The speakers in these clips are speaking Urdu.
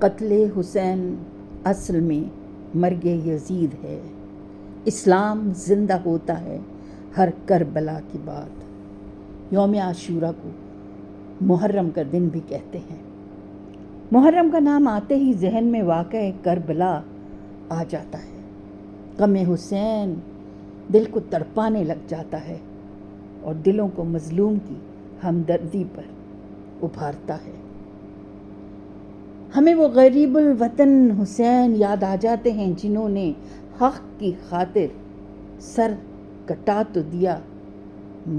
قتل حسین اصل میں مرگ یزید ہے۔ اسلام زندہ ہوتا ہے ہر کربلا کے بعد۔ یوم عاشورہ کو محرم کا دن بھی کہتے ہیں۔ محرم کا نام آتے ہی ذہن میں واقع کربلا آ جاتا ہے۔ غم حسین دل کو تڑپانے لگ جاتا ہے اور دلوں کو مظلوم کی ہمدردی پر ابھارتا ہے۔ ہمیں وہ غریب الوطن حسین یاد آ جاتے ہیں جنہوں نے حق کی خاطر سر کٹا تو دیا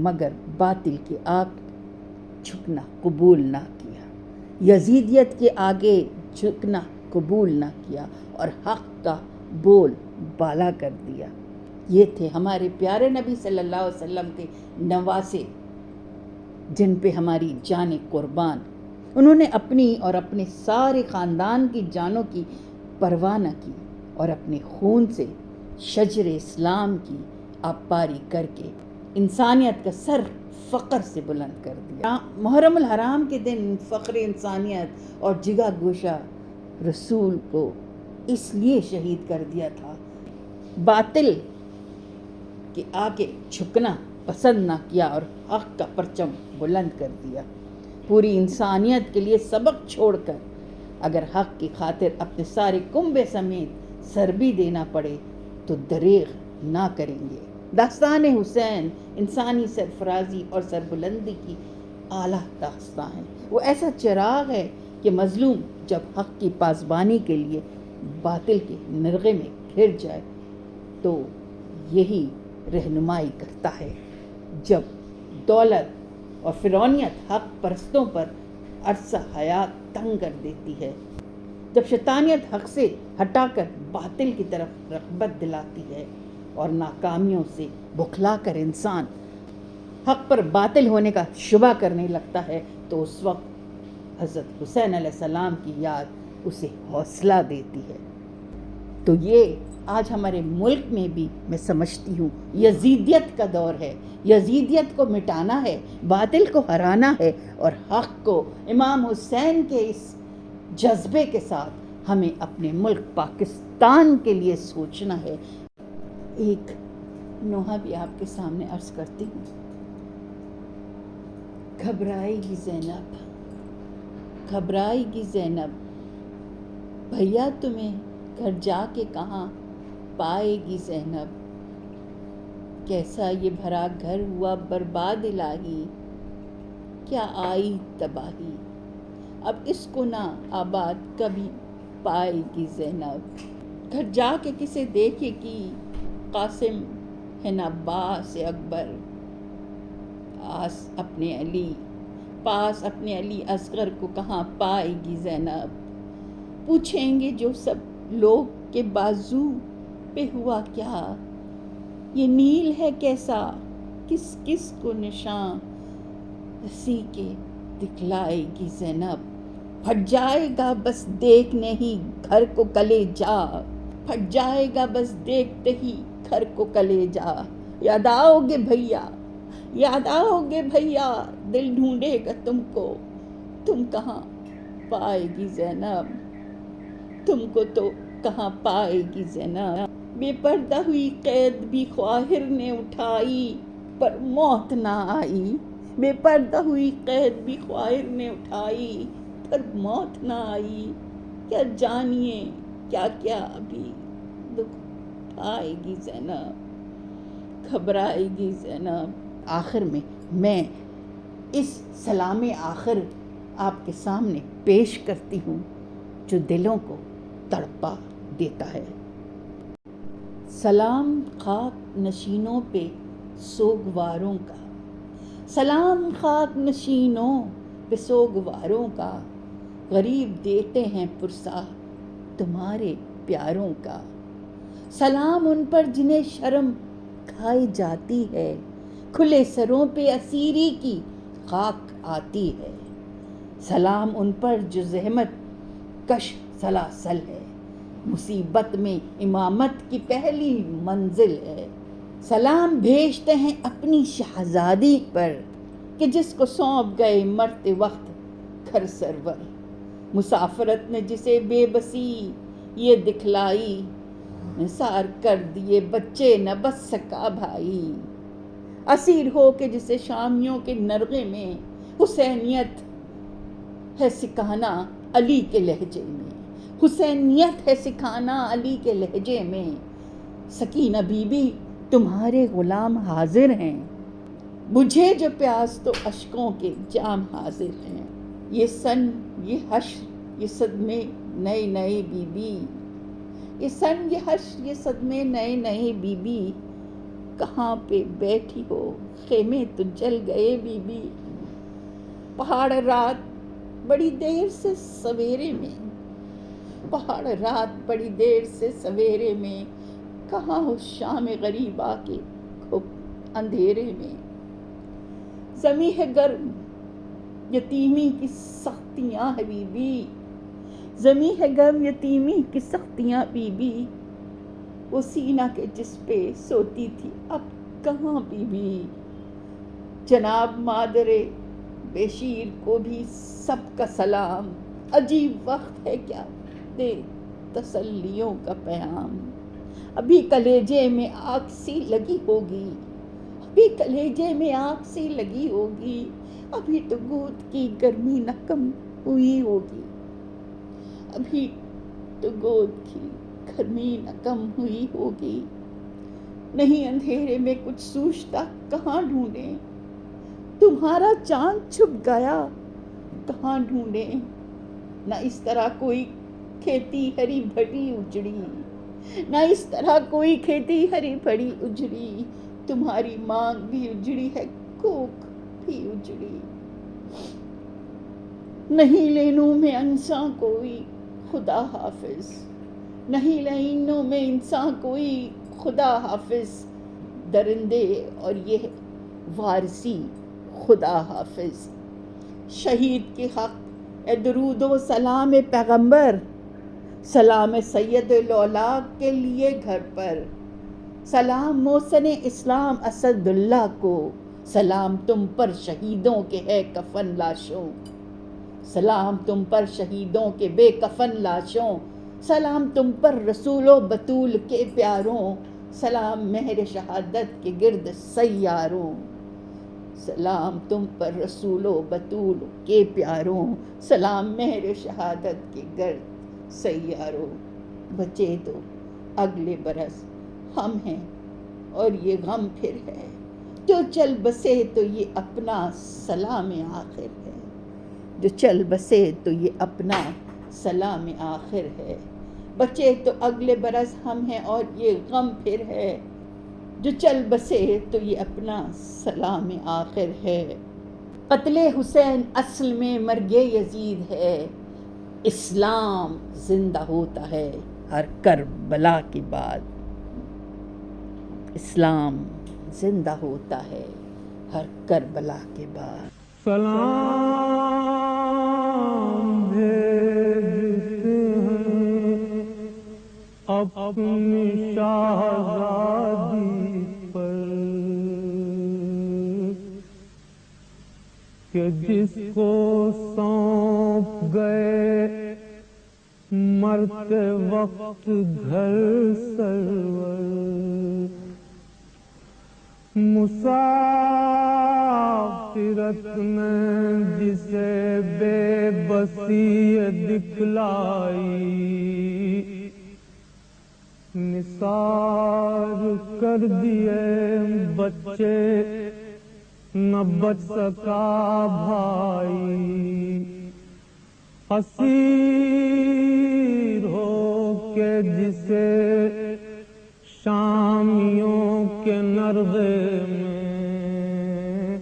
مگر باطل کے آگے جھکنا قبول نہ کیا، یزیدیت کے آگے جھکنا قبول نہ کیا اور حق کا بول بالا کر دیا۔ یہ تھے ہمارے پیارے نبی صلی اللہ علیہ وسلم کے نواسے جن پہ ہماری جانیں قربان۔ انہوں نے اپنی اور اپنے سارے خاندان کی جانوں کی پرواہ نہ کی اور اپنے خون سے شجر اسلام کی آبپاری کر کے انسانیت کا سر فخر سے بلند کر دیا۔ محرم الحرام کے دن فخر انسانیت اور جگہ گوشہ رسول کو اس لیے شہید کر دیا تھا، باطل کے آگے جھکنا پسند نہ کیا اور حق کا پرچم بلند کر دیا۔ پوری انسانیت کے لیے سبق چھوڑ کر اگر حق کی خاطر اپنے سارے کنبے سمیت سر بھی دینا پڑے تو دریغ نہ کریں گے۔ داستان حسین انسانی سرفرازی اور سربلندی کی اعلیٰ داستان ہے۔ وہ ایسا چراغ ہے کہ مظلوم جب حق کی پاسبانی کے لیے باطل کے نرغے میں گھر جائے تو یہی رہنمائی کرتا ہے۔ جب دولت اور فرعونیت حق پرستوں پر عرصہ حیات تنگ کر دیتی ہے، جب شیطانیت حق سے ہٹا کر باطل کی طرف رغبت دلاتی ہے اور ناکامیوں سے بکھلا کر انسان حق پر باطل ہونے کا شبہ کرنے لگتا ہے تو اس وقت حضرت حسین علیہ السلام کی یاد اسے حوصلہ دیتی ہے۔ تو یہ آج ہمارے ملک میں بھی میں سمجھتی ہوں یزیدیت کا دور ہے۔ یزیدیت کو مٹانا ہے، باطل کو ہرانا ہے اور حق کو امام حسین کے اس جذبے کے ساتھ ہمیں اپنے ملک پاکستان کے لیے سوچنا ہے۔ ایک نوحہ بھی آپ کے سامنے عرض کرتی ہوں۔ گھبرائے گی زینب، گھبرائے گی زینب، بھیا تمہیں گھر جا کے کہاں پائے گی زینب، کیسا یہ بھرا گھر ہوا برباد الہی، کیا آئی تباہی، اب اس کو نہ آباد کبھی پائے گی زینب، گھر جا کے کسے دیکھے گی قاسم ہے نہ باس اکبر، پاس اپنے علی اصغر کو کہاں پائے گی زینب، پوچھیں گے جو سب لوگ کے بازو پہ ہوا کیا، یہ نیل ہے کیسا کس کس کو نشاں ہنسی کے دکھلائے گی زینب، پھٹ جائے گا بس دیکھنے ہی گھر کو کلیجا، پھٹ جائے گا بس دیکھتے ہی گھر کو کلیجا، یاد آؤ گے بھیا، یاد آؤ گے بھیا، دل ڈھونڈے گا تم کو، تم کہاں پائے گی زینب، تم کو تو کہاں پائے گی زینب، بے پردہ ہوئی قید بھی خواہر نے اٹھائی پر موت نہ آئی، بے پردہ ہوئی قید بھی خواہر نے اٹھائی پر موت نہ آئی، کیا جانیے کیا کیا ابھی دکھ پائے گی زینب، گھبرائے گی زینب۔ آخر میں اس سلام آخر آپ کے سامنے پیش کرتی ہوں جو دلوں کو تڑپا دیتا ہے۔ سلام خاک نشینوں پہ سوگواروں کا، سلام خاک نشینوں پہ سوگواروں کا، غریب دیتے ہیں پرسہ تمہارے پیاروں کا، سلام ان پر جنہیں شرم کھائی جاتی ہے، کھلے سروں پہ اسیری کی خاک آتی ہے، سلام ان پر جو زحمت کش سلاسل ہے، مصیبت میں امامت کی پہلی منزل ہے، سلام بھیجتے ہیں اپنی شہزادی پر کہ جس کو سونپ گئے مرتے وقت گھر سرور، مسافرت نے جسے بے بسی یہ دکھلائی، نثار کر دیے بچے نہ بس سکا بھائی۔ اسیر ہو کے جسے شامیوں کے نرغے میں حسینیت ہے سکھانا علی کے لہجے میں، حسینیت ہے سکھانا علی کے لہجے میں۔ سکینہ بی بی تمہارے غلام حاضر ہیں، بجھے جو پیاس تو اشکوں کے جام حاضر ہیں۔ یہ سن یہ حشر یہ صدمے نئے نئے بی بی، یہ سن یہ حشر یہ صدمے نئے نئے بی بی، کہاں پہ بیٹھی ہو خیمے تو جل گئے بی بی۔ پہاڑ رات بڑی دیر سے سویرے میں، پہاڑ رات بڑی دیر سے سویرے میں، کہاں ہو شام غریبا کے کھپ اندھیرے میں۔ زمیں ہے گرم یتیمی کی سختیاں ہے بی بی، زمیں ہے گرم یتیمی کی سختیاں بی بی، وہ سینہ کے جس پہ سوتی تھی اب کہاں بی بی۔ جناب مادر بشیر کو بھی سب کا سلام، عجیب وقت ہے کیا دے تسلیوں کا پیام۔ ابھی کلیجے میں آگ سی لگی ہوگی، ابھی کلیجے میں آگ سی لگی ہوگی، ابھی تو گود کی گرمی نہ کم ہوئی ہوگی، ابھی تو گود کی گرمی نہ کم ہوئی ہوگی۔ نہیں اندھیرے میں کچھ سوچتا کہاں ڈھونڈیں، تمہارا چاند چھپ گیا کہاں ڈھونڈیں۔ نہ اس طرح کوئی کھیتی ہری بھری اجڑی، نہ اس طرح کوئی کھیتی ہری بھری اجڑی، تمہاری مانگ بھی اجڑی ہے کوکھ بھی اجڑی۔ نہیں لینوں میں انسان کوئی خدا حافظ، نہیں لینوں میں انسان کوئی خدا حافظ، درندے اور یہ وارثی خدا حافظ۔ شہید کے حق اے درود و سلام پیغمبر، سلام سید الاولاد کے لیے گھر پر، سلام محسن اسلام اسد اللہ کو، سلام تم پر شہیدوں کے ہے کفن لاشوں، سلام تم پر شہیدوں کے بے کفن لاشوں، سلام تم پر رسول و بطول کے پیاروں، سلام مہر شہادت کے گرد سیاروں، سلام تم پر رسول و بطول کے پیاروں، سلام مہر شہادت کے گرد سیاروں۔ بچے تو اگلے برس ہم ہیں اور یہ غم پھر ہے، جو چل بسے تو یہ اپنا سلام آخر ہے، جو چل بسے تو یہ اپنا سلام آخر ہے۔ بچے تو اگلے برس ہم ہیں اور یہ غم پھر ہے، جو چل بسے تو یہ اپنا سلام آخر ہے۔ قتل حسین اصل میں مرگ یزید ہے، اسلام زندہ ہوتا ہے ہر کربلا کے بعد، اسلام زندہ ہوتا ہے ہر کربلا کے بعد۔ سلام بھیجتے ہیں اپنی شہزادی پر، کہ جس کو سونپ گئے مرتے وقت گھر سرور، مسافرت نے جسے بے بسی دکھلائی، نثار کر دیے بچے نہ بچ سکا بھائی، اسیر ہو کے جسے شامیوں کے نرغے میں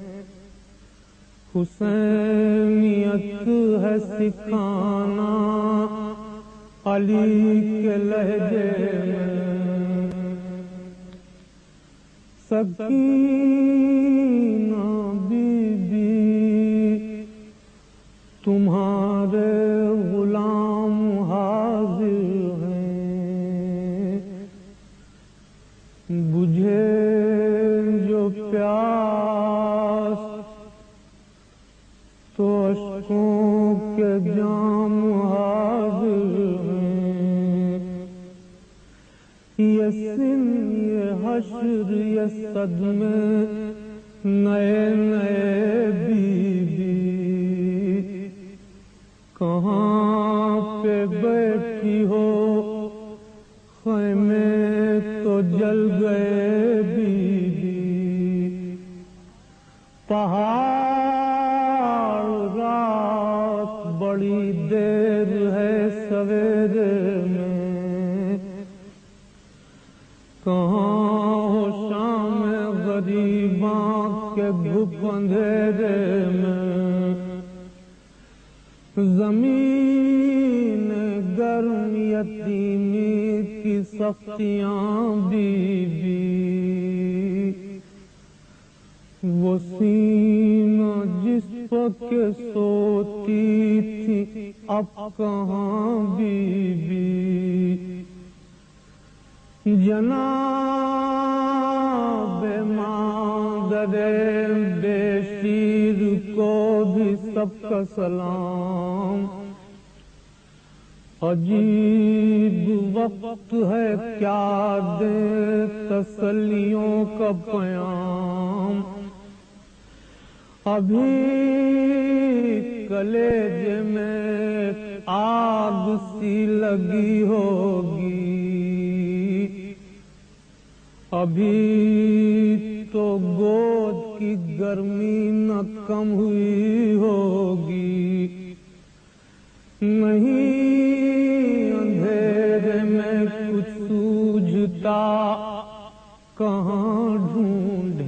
حسینیت ہے سکھانا علی کے لہجے میں۔ سکینہ بی بی تمہارے غلام حاضر ہیں، بجھے جو پیاس تو اشکوں کے جام یہ سن یہ حشر یہ صدمے نئے نئے بیوی کہاں پہ بیٹھی ہو خیمے تو جل گئے بیوی پہاڑ رات بڑی دیر ہے سویرے میں کہاں ہو شام غریباں کے گھپ اندھیرے میں زمین گرم یتیمی کی سختیاں بیوی وہ سینہ جس پر کے سوتی تھی اب کہاں بیوی جناب مادر بے شیر کو بھی سب کا سلام عجیب وقت ہے کیا دے تسلیوں کا پیام ابھی کلیجے میں آگ سی لگی ہوگی ابھی تو گود کی گرمی نہ کم ہوئی ہوگی نہیں اندھیرے میں کچھ سوجھتا کہاں ڈھونڈیں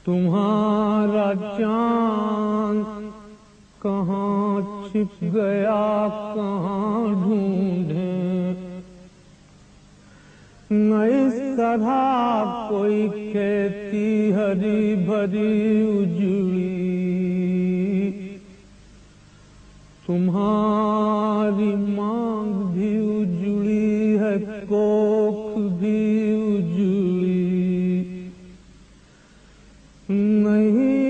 تمہارا چاند کہاں چھپ گیا کہاں ڈھونڈیں نہ اس طرح کوئی کھیتی ہری بھری اجڑی تمہاری مانگ بھی اجڑی ہے کوکھ بھی اجڑی نہیں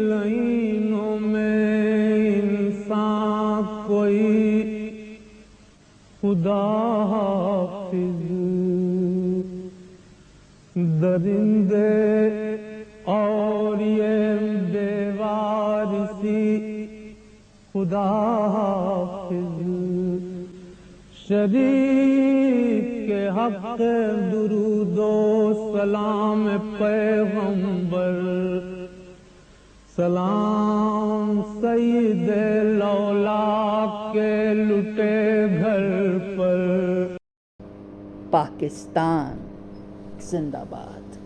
لائنوں میں انسان کوئی خدا حافظ درندے اور یہ بے وارثی خدا حافظ شریک کے حق درود و سلام پیغمبر سلام سید لولا کے لٹے گھر پر پاکستان زندہ باد.